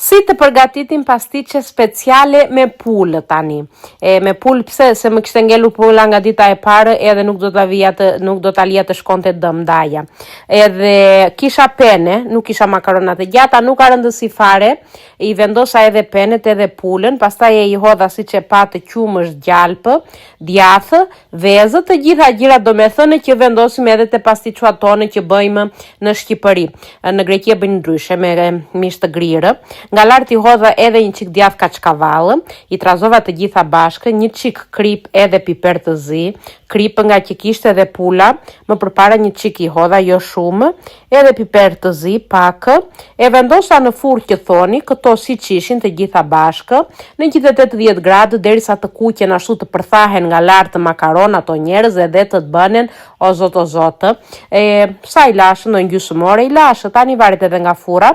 Si të përgatitim pastiqe speciale me pulë tani. Me pulë pse? Se më kishte ngelur pula nga dita e parë edhe nuk do ta lija të shkonte dëm ndaja. Edhe kisha pene, nuk kisha makaronat e gjata, nuk ka rëndësi fare. I vendosa edhe penet edhe pulën, pastaj e i hodha siç e patë qumësh, gjalpë, djathë, vezë, të gjitha gjërat, domethënë që vendosim edhe te pastiçuat tonë që bëjmë në Shqipëri. Në Greqi e bëjnë ndryshe me mish të grirë. Nga lart i hodha edhe një çik djathë kaçkavallë, i trazova të gjitha bashkë, një çik krip edhe piper të zi, krip nga që kishte edhe pula, më përpara një çik i hodha, jo shumë, edhe piper të zi pak, e vendosa në furrë që thoni, këto siç ishin të gjitha bashkë, në 180 gradë derisa të kuqen ashtu të përthahen nga lart makaronat o njerëz edhe të bënen o zot o zot. Sa i lashë në gjysmë ore i lashë, tani varet edhe nga furra,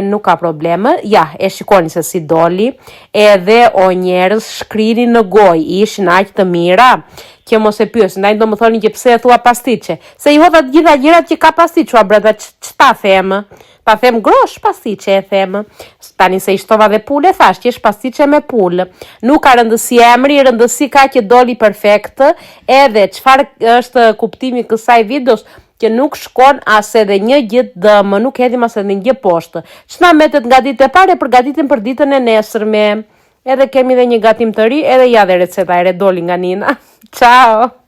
nuk ka problem. Ja, e shikoni se si doli, edhe o njerëz shkriri në gojë, ishin aq të mira, që mos e pyes, ndaj do më thoni që pse e thua pastiqe, se i hodha të gjitha gjërat që ka pastiqua brenda, ç'ta them? Ta them grosh pastiqe e them. Tani se i shtova dhe pulë, thash që është pastiqe me pulë. Nuk ka rëndësi emri, rëndësi ka që doli perfekt, edhe çfarë është kuptimi i kësaj videos, që nuk shkon as edhe një gjë dëm, nuk hedhim as edhe një gjë poshtë. Ç'na metet nga ditë e parë, përgatitem për ditën e nesërme. Edhe kemi dhe një gatim të ri, edhe ja dhe receta e re doli nga Nina. Ciao!